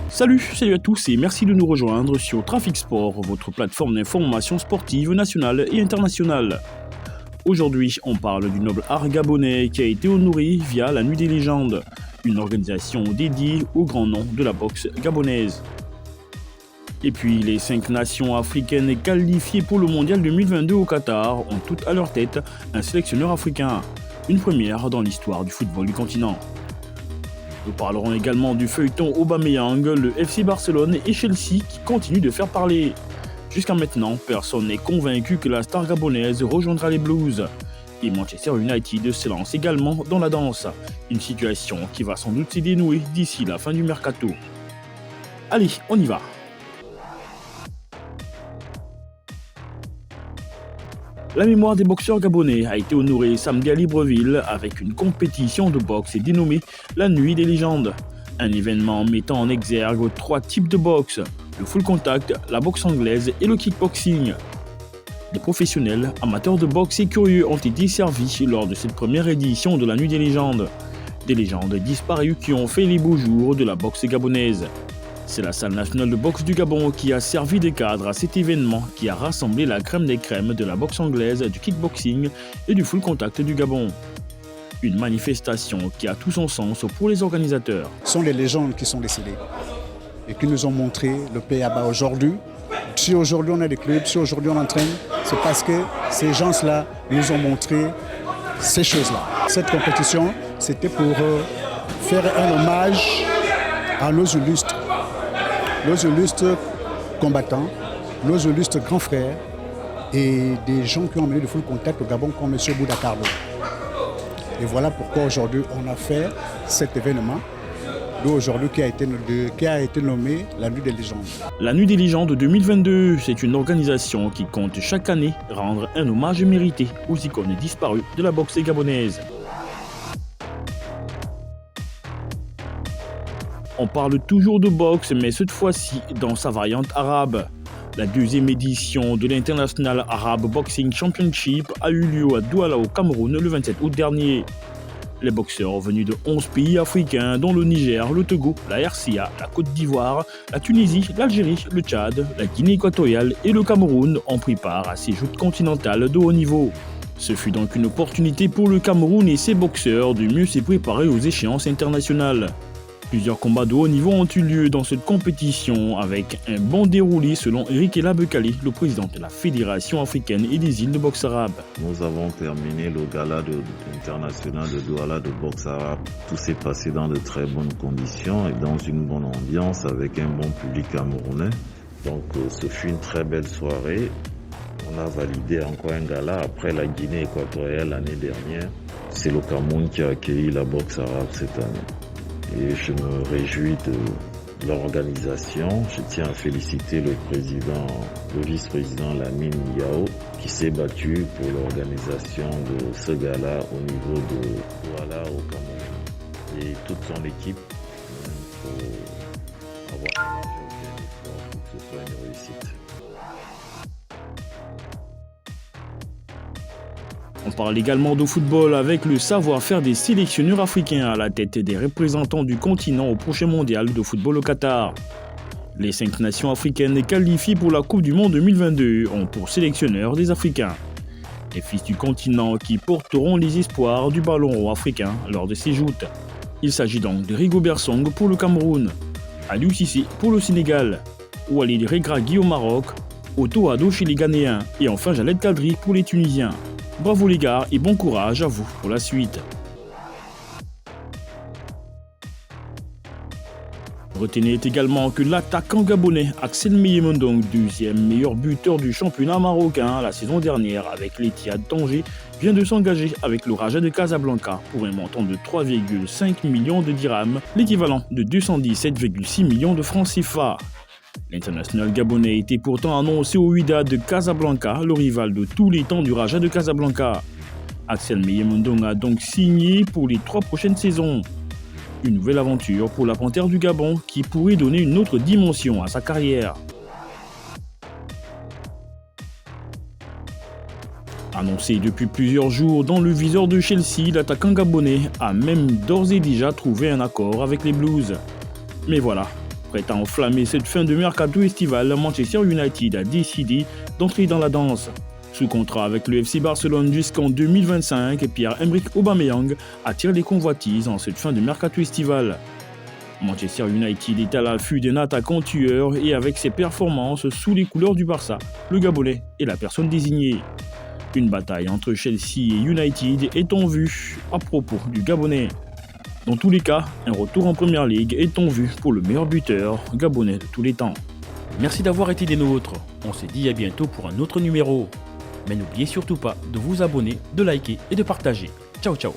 Salut à tous et merci de nous rejoindre sur Trafic Sport, votre plateforme d'information sportive nationale et internationale. Aujourd'hui, on parle du noble art gabonais qui a été honoré via la Nuit des légendes, une organisation dédiée aux grands noms de la boxe gabonaise. Et puis, les 5 nations africaines qualifiées pour le mondial 2022 au Qatar ont toutes à leur tête un sélectionneur africain, une première dans l'histoire du football du continent. Nous parlerons également du feuilleton Aubameyang, le FC Barcelone et Chelsea qui continuent de faire parler. Jusqu'à maintenant, personne n'est convaincu que la star gabonaise rejoindra les Blues. Et Manchester United se lance également dans la danse, une situation qui va sans doute se dénouer d'ici la fin du mercato. Allez, on y va. La mémoire des boxeurs gabonais a été honorée samedi à Libreville avec une compétition de boxe dénommée la Nuit des légendes. Un événement mettant en exergue 3 types de boxe, le full contact, la boxe anglaise et le kickboxing. Des professionnels, amateurs de boxe et curieux ont été servis lors de cette première édition de la Nuit des légendes. Des légendes disparues qui ont fait les beaux jours de la boxe gabonaise. C'est la salle nationale de boxe du Gabon qui a servi de cadre à cet événement qui a rassemblé la crème des crèmes de la boxe anglaise, du kickboxing et du full contact du Gabon. Une manifestation qui a tout son sens pour les organisateurs. Ce sont les légendes qui sont décédées et qui nous ont montré le pays à bas aujourd'hui. Si aujourd'hui on a des clubs, si aujourd'hui on entraîne, c'est parce que ces gens-là nous ont montré ces choses-là. Cette compétition, c'était pour faire un hommage à nos illustres combattants, nos illustres grands frères et des gens qui ont mené le full contact au Gabon comme M. Bouda Carlo. Et voilà pourquoi aujourd'hui on a fait cet événement aujourd'hui qui a été nommé la Nuit des légendes. La Nuit des légendes 2022, c'est une organisation qui compte chaque année rendre un hommage mérité aux icônes disparues de la boxe gabonaise. On parle toujours de boxe, mais cette fois-ci dans sa variante arabe. La 2e édition de l'International Arab Boxing Championship a eu lieu à Douala au Cameroun le 27 août dernier. Les boxeurs venus de 11 pays africains dont le Niger, le Togo, la RCA, la Côte d'Ivoire, la Tunisie, l'Algérie, le Tchad, la Guinée équatoriale et le Cameroun ont pris part à ces joutes continentales de haut niveau. Ce fut donc une opportunité pour le Cameroun et ses boxeurs de mieux se préparer aux échéances internationales. Plusieurs combats de haut niveau ont eu lieu dans cette compétition avec un bon déroulé selon Eric Elabekale, le président de la Fédération africaine et des îles de boxe arabe. Nous avons terminé le gala international de Douala de boxe arabe. Tout s'est passé dans de très bonnes conditions et dans une bonne ambiance avec un bon public camerounais. Donc ce fut une très belle soirée. On a validé encore un gala après la Guinée équatoriale l'année dernière. C'est le Cameroun qui a accueilli la boxe arabe cette année. Et je me réjouis de l'organisation. Je tiens à féliciter le vice-président Lamine Yao qui s'est battu pour l'organisation de ce gala au niveau de Douala au Cameroun. Et toute son équipe, il faut avoir un effort pour que ce soit une réussite. On parle également de football avec le savoir-faire des sélectionneurs africains à la tête des représentants du continent au prochain mondial de football au Qatar. Les 5 nations africaines qualifiées pour la Coupe du Monde 2022 ont pour sélectionneurs des Africains. Les fils du continent qui porteront les espoirs du ballon rond africain lors de ces joutes. Il s'agit donc de Rigobert Song pour le Cameroun, Aliou Cissé pour le Sénégal, Walid Regragui au Maroc, Otto Addo chez les Ghanéens et enfin Jaled Kadri pour les Tunisiens. Bravo les gars et bon courage à vous pour la suite. Retenez également que l'attaquant gabonais Axel Meyemondong, 2e meilleur buteur du championnat marocain la saison dernière avec l'Etihad Tanger, vient de s'engager avec le Raja de Casablanca pour un montant de 3,5 millions de dirhams, l'équivalent de 217,6 millions de francs CFA. L'international gabonais était pourtant annoncé au Wydad de Casablanca, le rival de tous les temps du Raja de Casablanca. Axel Meyemondong a donc signé pour les 3 prochaines saisons. Une nouvelle aventure pour la Panthère du Gabon qui pourrait donner une autre dimension à sa carrière. Annoncé depuis plusieurs jours dans le viseur de Chelsea, l'attaquant gabonais a même d'ores et déjà trouvé un accord avec les Blues. Mais voilà, prêt à enflammer cette fin de mercato estival, Manchester United a décidé d'entrer dans la danse. Sous contrat avec le FC Barcelone jusqu'en 2025, Pierre-Emerick Aubameyang attire les convoitises en cette fin de mercato estival. Manchester United est à l'affût d'un attaquant tueur et avec ses performances sous les couleurs du Barça, le Gabonais est la personne désignée. Une bataille entre Chelsea et United est en vue à propos du Gabonais. Dans tous les cas, un retour en Première Ligue est en vue pour le meilleur buteur gabonais de tous les temps. Merci d'avoir été des nôtres. On se dit à bientôt pour un autre numéro. Mais n'oubliez surtout pas de vous abonner, de liker et de partager. Ciao ciao.